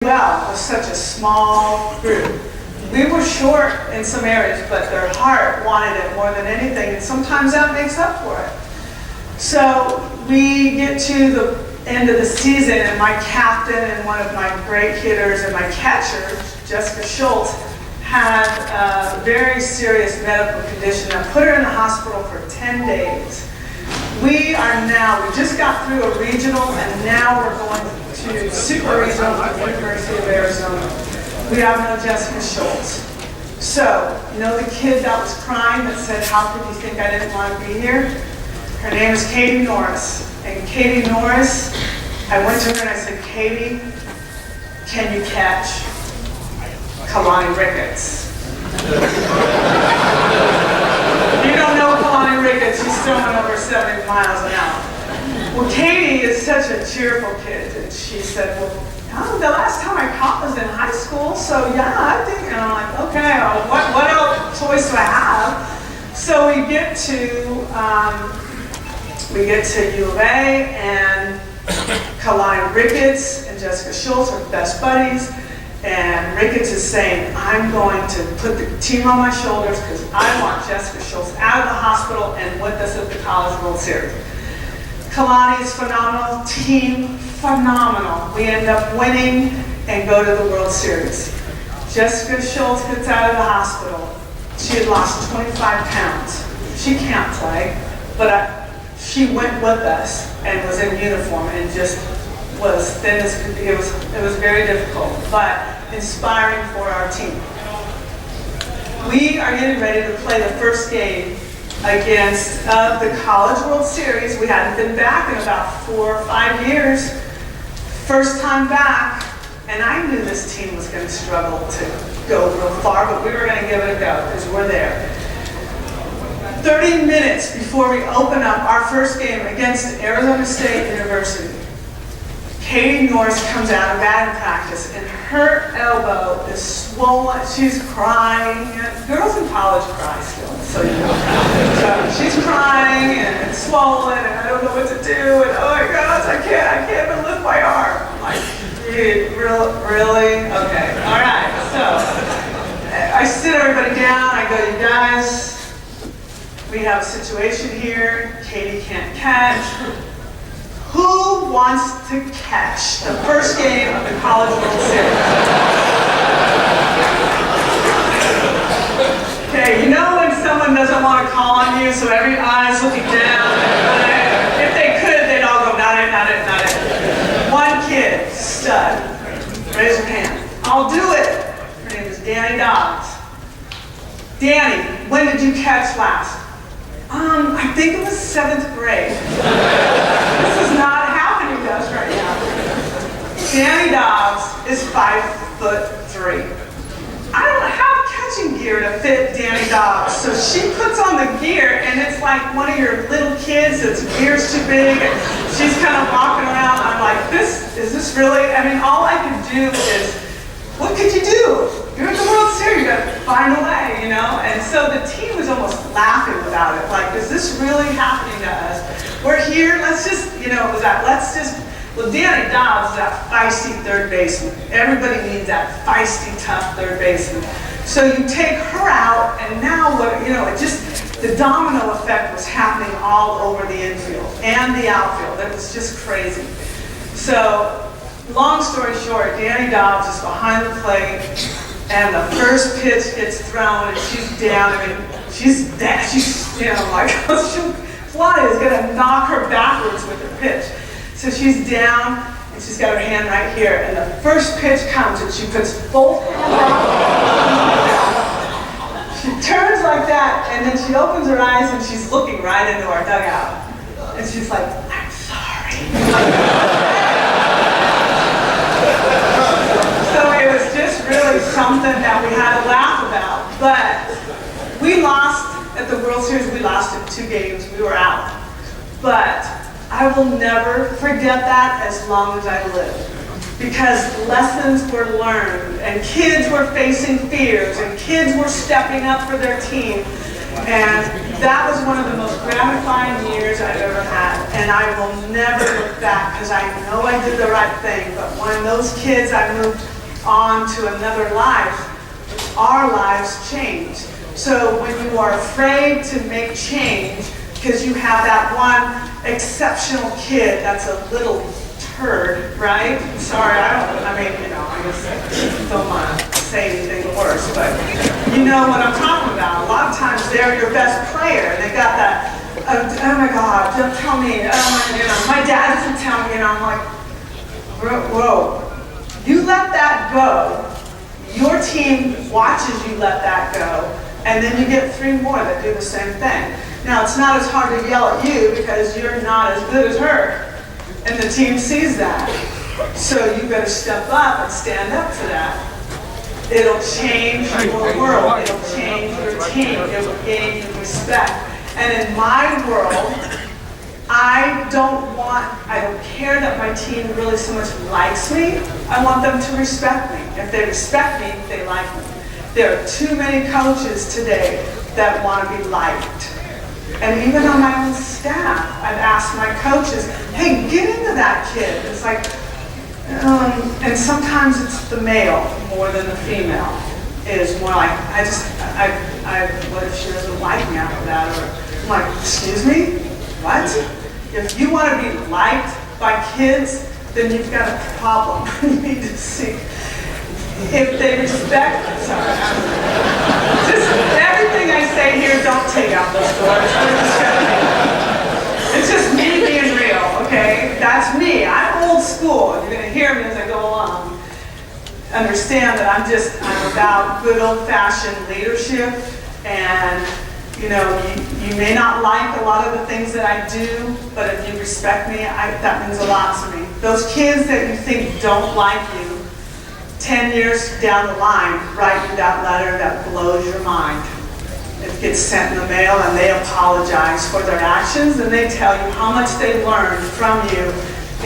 well with such a small group. We were short in some areas, but their heart wanted it more than anything, and sometimes that makes up for it. So we get to the end of the season, and my captain and one of my great hitters and my catcher, Jessica Schultz, had a very serious medical condition that put her in the hospital for 10 days. We just got through a regional, and now we're going to super regional at the University of Arizona. We have no Jessica Schultz. So, you know the kid that was crying that said, "How could you think I didn't want to be here?" Her name is Katie Norris. And Katie Norris, I went to her and I said, "Katie, can you catch Kalani Ricketts?" You don't know Kalani Ricketts, she's throwing over 70 miles an hour. Well, Katie is such a cheerful kid, and she said, "Well, the last time I caught was in high school, so yeah, I think," and I'm like, "Okay, what else choice do I have?" So we get to U of A, and Kalani Ricketts and Jessica Schultz are best buddies, and Ricketts is saying, "I'm going to put the team on my shoulders because I want Jessica Schultz out of the hospital and with us at the College World Series." Kalani is phenomenal, team phenomenal. We end up winning and go to the World Series. Jessica Schultz gets out of the hospital. She had lost 25 pounds. She can't play, but she went with us and was in uniform and just was thin as could be. It was very difficult, but inspiring for our team. We are getting ready to play the first game against the College World Series. We hadn't been back in about 4 or 5 years. First time back, and I knew this team was going to struggle to go real far, but we were going to give it a go because we're there. 30 minutes before we open up our first game against Arizona State University, Katie Norris comes out of batting practice, and her elbow is swollen. She's crying. Girls in college cry still, so you know. So she's crying, and it's swollen, and I don't know what to do, and oh my gosh, I can't even lift my arm. I'm like, really? Okay, all right. So I sit everybody down. I go, "You guys, we have a situation here. Katie can't catch. Who wants to catch the first game of the College World Series?" Okay, you know when someone doesn't want to call on you, so every eye's looking down. If they could, they'd all go, "Not it, not it, not it." One kid, stud, raise her hand. "I'll do it." Her name is Danny Dobbs. "Danny, when did you catch last?" I think it was 7th grade. This is not happening to us right now. Danny Dobbs is 5'3". I don't have catching gear to fit Danny Dobbs, so she puts on the gear, and it's like one of your little kids that's gear's too big, and she's kind of walking around. I'm like, is this really? I mean, all I could do is, what could you do? You're at the World Series, you gotta find a way, you know? And so the team was almost laughing about it. Like, is this really happening to us? We're here, let's just, well, Danny Dobbs is that feisty third baseman. Everybody needs that feisty, tough third baseman. So you take her out, and now the domino effect was happening all over the infield and the outfield. It was just crazy. So, long story short, Danny Dobbs is behind the plate, and the first pitch gets thrown, and she's down. I mean, she's dead. Like, Kalani is going to knock her backwards with the pitch. So she's down, and she's got her hand right here, and the first pitch comes, and she puts both hands out. She turns like that, and then she opens her eyes, and she's looking right into our dugout. And she's like, "I'm sorry." So it was just really something that we had to laugh about. But we lost at the World Series. We lost in 2 games. We were out. But I will never forget that as long as I live. Because lessons were learned, and kids were facing fears, and kids were stepping up for their team. And that was one of the most gratifying years I've ever had. And I will never look back because I know I did the right thing. But when those kids, I moved on to another life, our lives changed. So when you are afraid to make change because you have that one exceptional kid that's a little turd, right? Sorry, I guess don't want to say anything worse, but you know what I'm talking about. A lot of times they're your best player, and they got that, oh my God, don't tell me, my dad doesn't tell me, and I'm like, whoa, you let that go, your team watches you let that go, and then you get 3 more that do the same thing. Now, it's not as hard to yell at you because you're not as good as her. And the team sees that. So you better step up and stand up to that. It'll change your world. It'll change your team. It will gain you respect. And in my world, I don't care that my team really so much likes me. I want them to respect me. If they respect me, they like me. There are too many coaches today that want to be liked. And even on my own staff, I've asked my coaches, hey, get into that kid. It's like, and sometimes it's the male more than the female. It is more like, what if she doesn't like me after that? Or I'm like, excuse me, what? If you want to be liked by kids, then you've got a problem. You need to see. If they respect, just everything I say here, don't take out those doors. It's just me being real, okay? That's me. I'm old school. You're going to hear me as I go along. Understand that I'm about good old-fashioned leadership, and you may not like a lot of the things that I do, but if you respect me, that means a lot to me. Those kids that you think don't like you, 10 years down the line, write you that letter that blows your mind. It gets sent in the mail and they apologize for their actions and they tell you how much they learned from you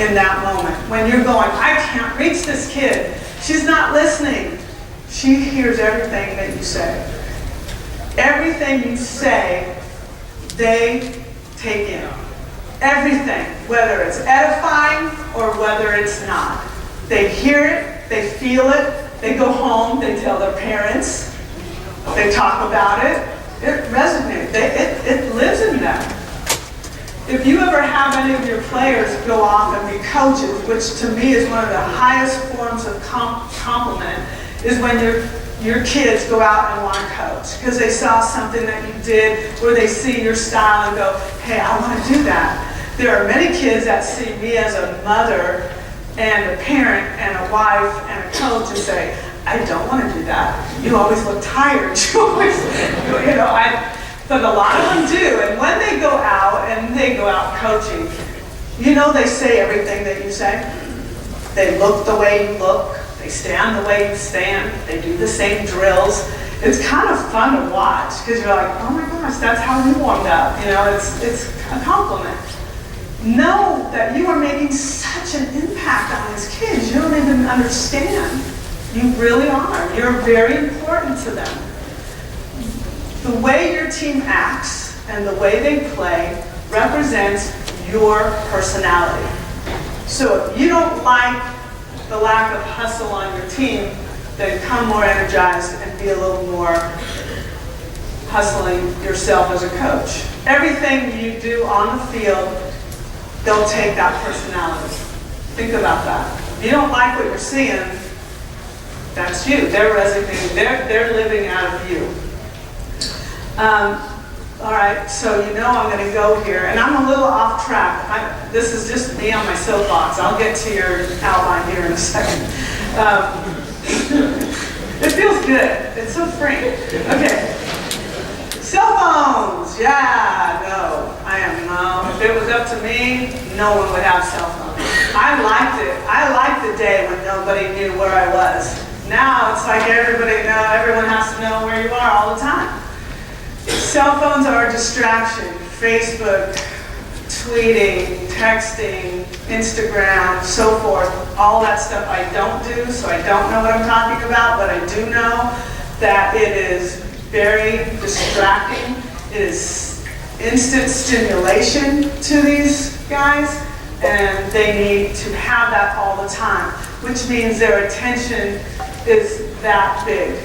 in that moment. When you're going, I can't reach this kid. She's not listening. She hears everything that you say. Everything you say, they take in. Everything, whether it's edifying or whether it's not. They hear it. They feel it, they go home, they tell their parents, they talk about it, it resonates, it lives in them. If you ever have any of your players go off and be coaches, which to me is one of the highest forms of compliment, is when your kids go out and want to coach, because they saw something that you did, or they see your style and go, hey, I want to do that. There are many kids that see me as a mother and a parent and a wife and a coach and say, I don't want to do that. You always look tired. You always, but a lot of them do. And when they go out coaching, they say everything that you say. They look the way you look. They stand the way you stand. They do the same drills. It's kind of fun to watch because you're like, oh my gosh, that's how you warmed up. It's a compliment. Know that you are making such an impact on these kids. You don't even understand. You really are. You're very important to them. The way your team acts and the way they play represents your personality. So if you don't like the lack of hustle on your team, then come more energized and be a little more hustling yourself as a coach. Everything you do on the field, they'll take that personality. Think about that. If you don't like what you're seeing, that's you. They're resonating. They're living out of you. All right, so I'm going to go here, and I'm a little off track. This is just me on my soapbox. I'll get to your outline here in a second. It feels good. It's so free. Okay. Cell phones. Yeah, no. If it was up to me, no one would have cell phones. I liked it. I liked the day when nobody knew where I was. Now it's like everyone has to know where you are all the time. Cell phones are a distraction. Facebook, tweeting, texting, Instagram, so forth. All that stuff I don't do, so I don't know what I'm talking about, but I do know that it is very distracting. It is instant stimulation to these guys, and they need to have that all the time, which means their attention is that big,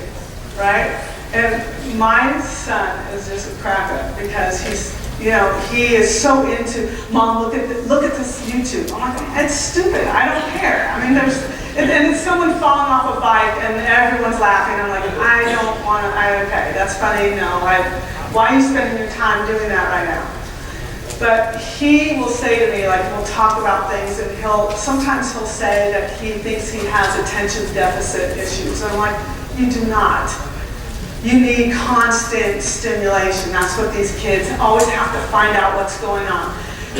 right? And my son is just a cracker because he is so into, Mom, look at this YouTube. I'm like, it's stupid, I don't care. I mean, and it's someone falling off a bike and everyone's laughing. I'm like, I don't want to, okay, that's funny, no, why are you spending your time doing that right now? But he will say to me, like, we'll talk about things, and sometimes he'll say that he thinks he has attention deficit issues. And I'm like, you do not. You need constant stimulation. That's what these kids always have to find out what's going on.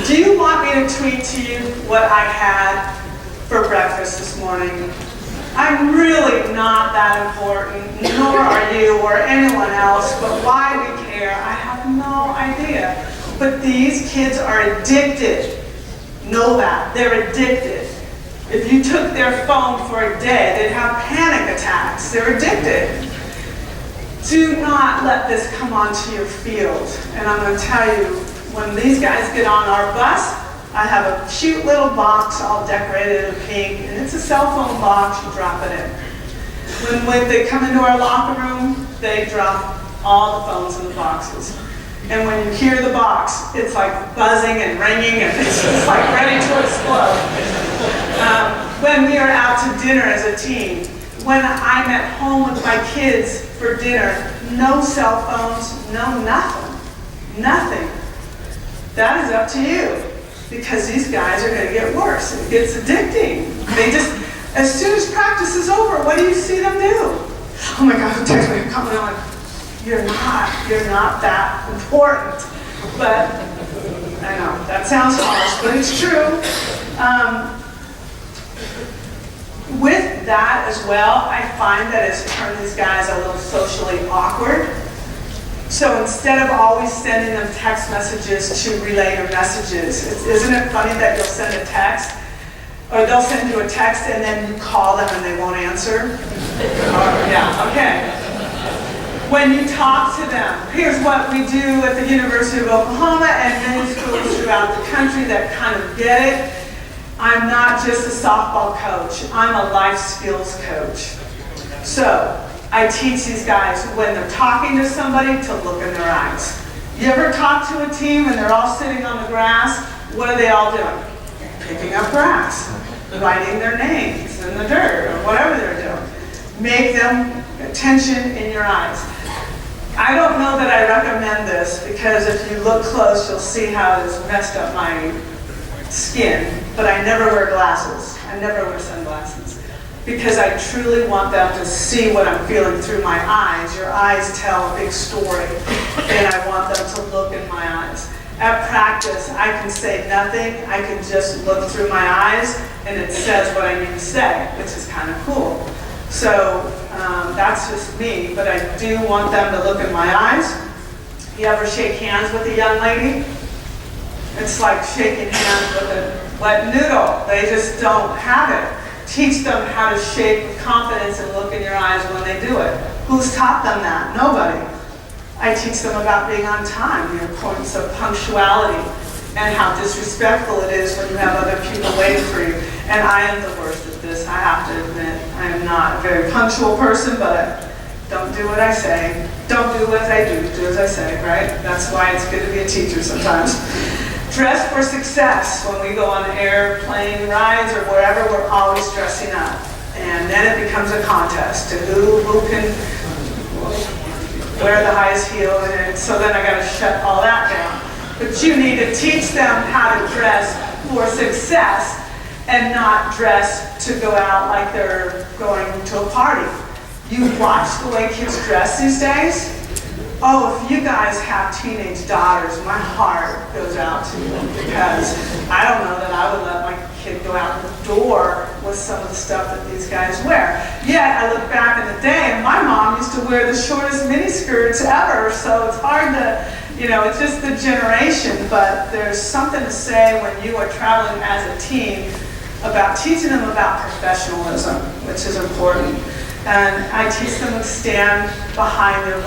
Do you want me to tweet to you what I had for breakfast this morning? I'm really not that important, nor are you or anyone else, but why we care, I have no idea. But these kids are addicted. Know that. They're addicted. If you took their phone for a day, they'd have panic attacks. They're addicted. Do not let this come onto your field. And I'm going to tell you, when these guys get on our bus, I have a cute little box all decorated in pink, and it's a cell phone box, you drop it in. When they come into our locker room, they drop all the phones in the boxes. And when you hear the box, it's like buzzing and ringing, and it's just like ready to explode. When we are out to dinner as a team, when I'm at home with my kids for dinner, no cell phones, no nothing. Nothing. That is up to you, because these guys are going to get worse. It gets addicting. They just, as soon as practice is over, what do you see them do? Oh my God, text me, coming on. You're not that important. But I know, that sounds harsh, but it's true. With that as well, I find that it's turned these guys a little socially awkward. So instead of always sending them text messages to relay your messages, isn't it funny that you'll send a text, or they'll send you a text and then you call them and they won't answer? Yeah, okay. When you talk to them, here's what we do at the University of Oklahoma and many schools throughout the country that kind of get it. I'm not just a softball coach, I'm a life skills coach. So, I teach these guys when they're talking to somebody to look in their eyes. You ever talk to a team and they're all sitting on the grass? What are they all doing? Picking up grass, writing their names in the dirt, or whatever they're doing. Make them attention in your eyes. I don't know that I recommend this, because if you look close, you'll see how it has messed up my skin, but I never wear glasses. I never wear sunglasses, because I truly want them to see what I'm feeling through my eyes. Your eyes tell a big story, and I want them to look in my eyes. At practice, I can say nothing. I can just look through my eyes, and it says what I need to say, which is kind of cool. So that's just me, but I do want them to look in my eyes. You ever shake hands with a young lady? It's like shaking hands with a wet noodle. They just don't have it. Teach them how to shake with confidence and look in your eyes when they do it. Who's taught them that? Nobody. I teach them about being on time, the importance of punctuality, and how disrespectful it is when you have other people waiting for you. And I am the worst at this, I have to admit. I am not a very punctual person, but I don't do what I say. Don't do what I do, do as I say, right? That's why it's good to be a teacher sometimes. Dress for success. When we go on airplane rides or wherever, we're always dressing up. And then it becomes a contest to who can wear the highest heel. And so then I got to shut all that down. But you need to teach them how to dress for success and not dress to go out like they're going to a party. You watch the way kids dress these days? Oh, if you guys have teenage daughters, my heart goes out to you, because I don't know that I would let my kid go out the door with some of the stuff that these guys wear. Yet, I look back in the day, and my mom used to wear the shortest miniskirts ever, so it's hard to, it's just the generation, but there's something to say when you are traveling as a team about teaching them about professionalism, which is important. And I teach them to stand behind their